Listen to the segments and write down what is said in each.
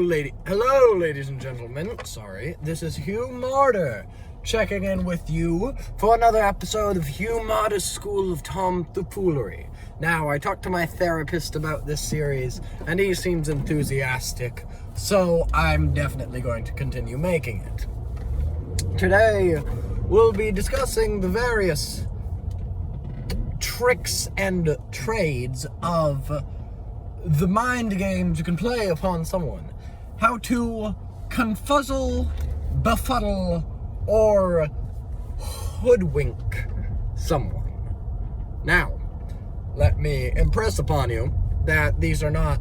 Hello, ladies and gentlemen. Sorry, this is Hugh Marder, checking in with you for another episode of Hugh Marder's School of Tomfoolery. Now, I talked to my therapist about this series, and he seems enthusiastic, so I'm definitely going to continue making it. Today, we'll be discussing the various tricks and trades of the mind games you can play upon someone. How to confuzzle, befuddle, or hoodwink someone. Now, let me impress upon you that these are not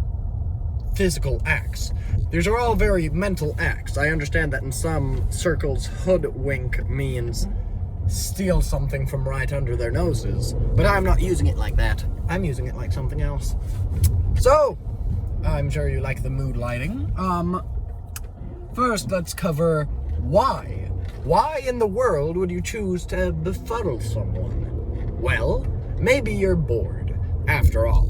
physical acts. These are all very mental acts. I understand that in some circles, hoodwink means steal something from right under their noses, but I'm not using it like that. I'm using it like something else. So, I'm sure you like the mood lighting. First, let's cover why. Why in the world would you choose to befuddle someone? Well, maybe you're bored. After all,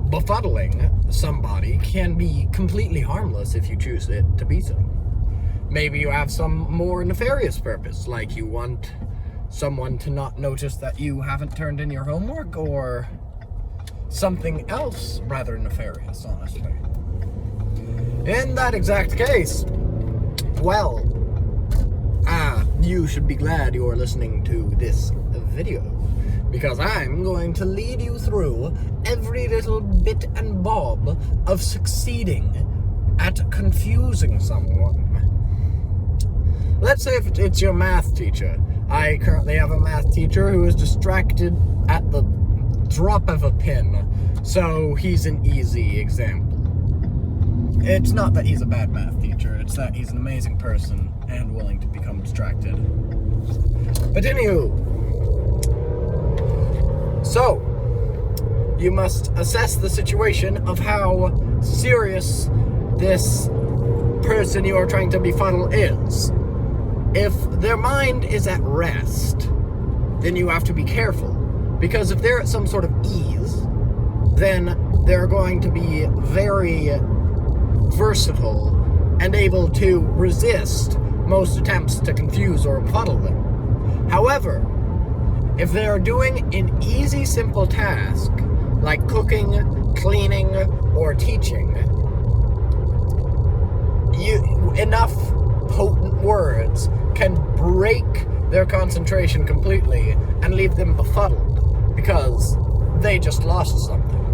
befuddling somebody can be completely harmless if you choose it to be so. Maybe you have some more nefarious purpose, like you want someone to not notice that you haven't turned in your homework, or something else rather nefarious, honestly. In that exact case, well, you should be glad you're listening to this video, because I'm going to lead you through every little bit and bob of succeeding at confusing someone. Let's say if it's your math teacher. I currently have a math teacher who is distracted at the drop of a pin, so he's an easy example. It's not that he's a bad math teacher, it's that he's an amazing person and willing to become distracted. But anywho, so you must assess the situation of how serious this person you are trying to befuddle is. If their mind is at rest, then you have to be careful. Because if they're at some sort of ease, then they're going to be very versatile and able to resist most attempts to confuse or befuddle them. However, if they are doing an easy, simple task, like cooking, cleaning, or teaching, enough potent words can break their concentration completely and leave them befuddled because they just lost something.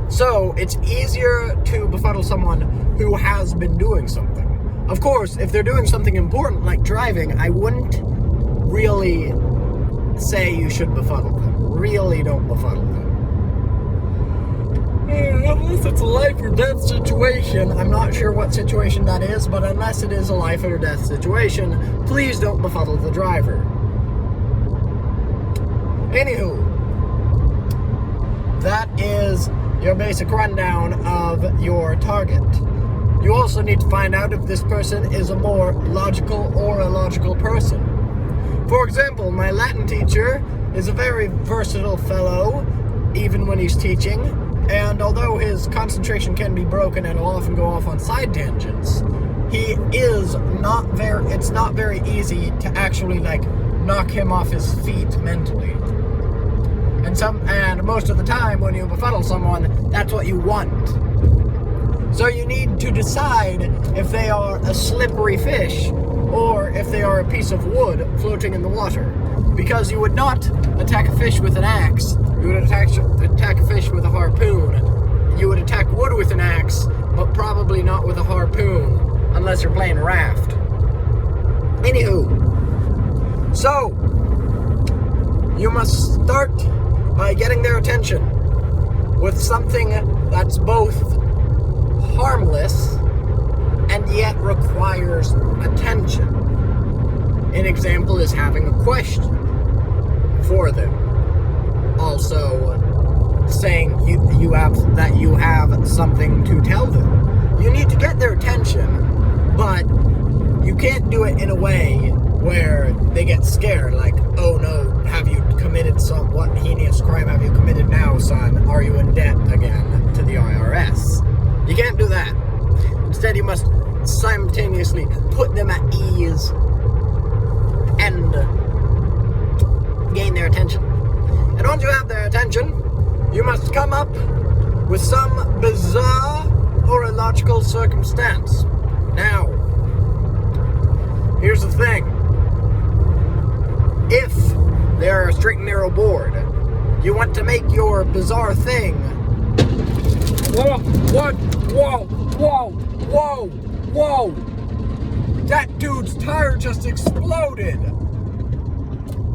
So it's easier to befuddle someone who has been doing something. Of course, if they're doing something important like driving, I wouldn't really say you should befuddle them. Really don't befuddle them. Unless it's a life or death situation. I'm not sure what situation that is, but unless it is a life or death situation, please don't befuddle the driver. Anywho, that is your basic rundown of your target. You also need to find out if this person is a more logical or illogical person. For example, my Latin teacher is a very versatile fellow, even when he's teaching. And although his concentration can be broken and he'll often go off on side tangents, it's not very easy to actually, knock him off his feet mentally. And most of the time, when you befuddle someone, that's what you want. So you need to decide if they are a slippery fish, or if they are a piece of wood floating in the water. Because you would not attack a fish with an axe. You would attack a fish with a harpoon. You would attack wood with an axe, but probably not with a harpoon, unless you're playing raft. Anywho, so you must start by getting their attention with something that's both harmless and yet requires attention. An example is having a question for them. Also, saying you have something to tell them. You need to get their attention, but you can't do it in a way where they get scared, like, oh no, have you committed what heinous crime have you committed now, son? Are you in debt again to the IRS? You can't do that. Instead, you must simultaneously put them at ease and gain their attention. And once you have their attention, you must come up with some bizarre or illogical circumstance. Now, here's the thing. If they're a straight and narrow board, you want to make your bizarre thing. Whoa, what? Whoa, whoa, whoa, whoa! That dude's tire just exploded!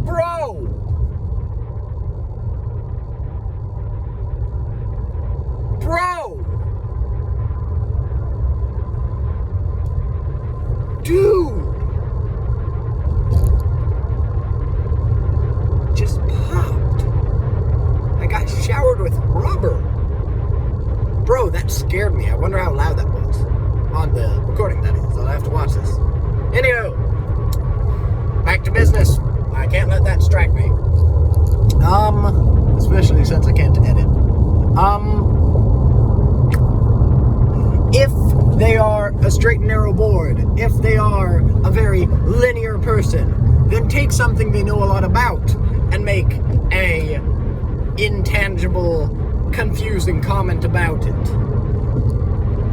Bro! Bro! Dude! Just popped. I got showered with rubber. Bro, that scared me. I wonder how loud that was. On the recording, that is. I'll have to watch this. Anywho, back to business. I can't let that distract me. Especially since I can't edit. If they are a straight and narrow board, if they are a very linear person, then take something they know a lot about and make a intangible, confusing comment about it.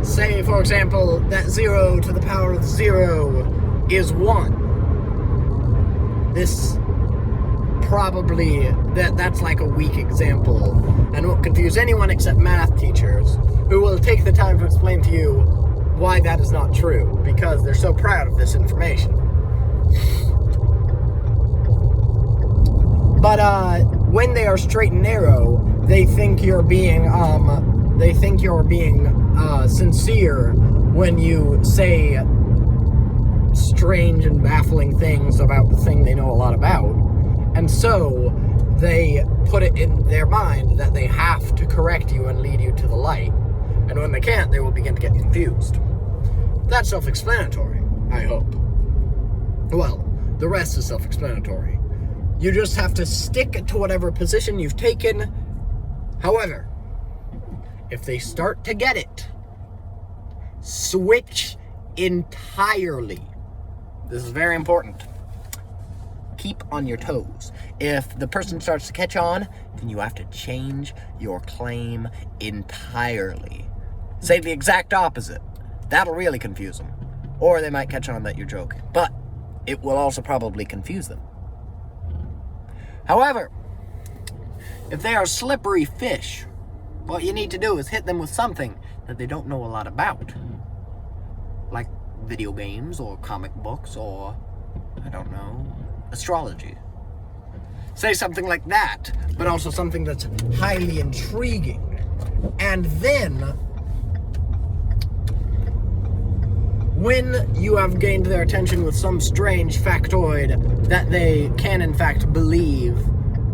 Say, for example, that 0 to the power of 0 is 1. This probably, that's like a weak example, and won't confuse anyone except math teachers, who will take the time to explain to you why that is not true, because they're so proud of this information. But, when they are straight and narrow, they think you're being sincere when you say strange and baffling things about the thing they know a lot about. And so, they put it in their mind that they have to correct you and lead you to the light. And when they can't, they will begin to get confused. That's self-explanatory, I hope. Well, the rest is self-explanatory. You just have to stick to whatever position you've taken. However, if they start to get it, switch entirely. This is very important. Keep on your toes. If the person starts to catch on, then you have to change your claim entirely. Say the exact opposite. That'll really confuse them. Or they might catch on that you're joking. But it will also probably confuse them. However, if they are slippery fish, what you need to do is hit them with something that they don't know a lot about. Like video games, or comic books, or, I don't know, astrology. Say something like that, but also something that's highly intriguing. And then, when you have gained their attention with some strange factoid that they can in fact believe,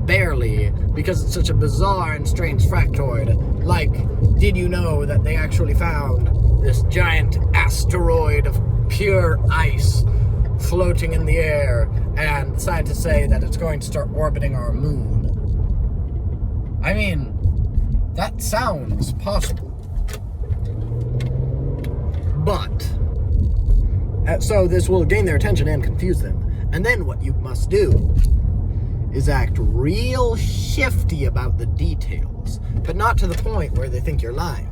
barely, because it's such a bizarre and strange factoid, like, did you know that they actually found this giant asteroid of pure ice floating in the air, and scientists say that it's going to start orbiting our moon? I mean, that sounds possible. But, so this will gain their attention and confuse them. And then what you must do is act real shifty about the details, but not to the point where they think you're lying.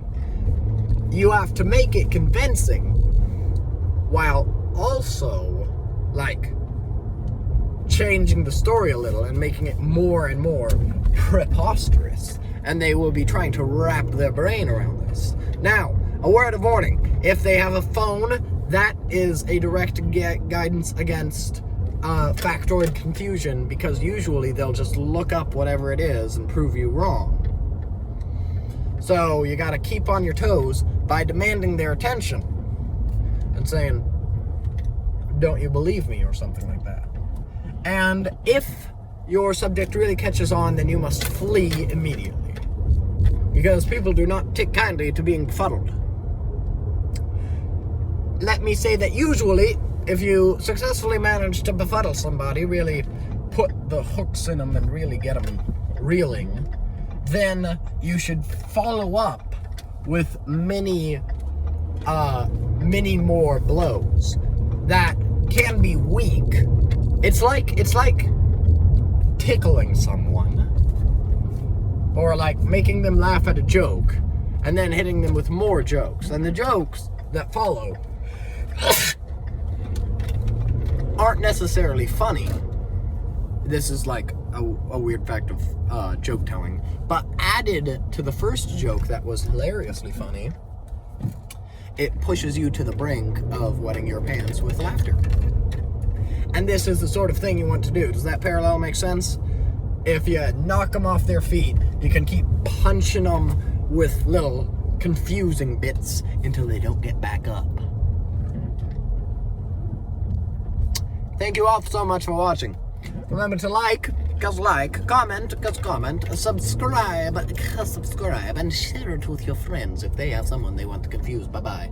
You have to make it convincing, while also, like, changing the story a little and making it more and more preposterous. And they will be trying to wrap their brain around this. Now, a word of warning. If they have a phone, that is a direct guidance against factoid confusion, because usually they'll just look up whatever it is and prove you wrong. So you gotta keep on your toes by demanding their attention and saying, "Don't you believe me?" or something like that. And if your subject really catches on, then you must flee immediately, because people do not take kindly to being befuddled. Let me say that usually, if you successfully manage to befuddle somebody, really put the hooks in them and really get them reeling, then you should follow up with many many more blows that can be weak. It's like tickling someone, or like making them laugh at a joke and then hitting them with more jokes, and the jokes that follow aren't necessarily funny. This is like a weird fact of joke telling, but added to the first joke that was hilariously funny, it pushes you to the brink of wetting your pants with laughter. And this is the sort of thing you want to do. Does that parallel make sense? If you knock them off their feet, you can keep punching them with little confusing bits until they don't get back up. Thank you all so much for watching. Remember to like, comment, subscribe, and share it with your friends if they have someone they want to confuse. Bye-bye.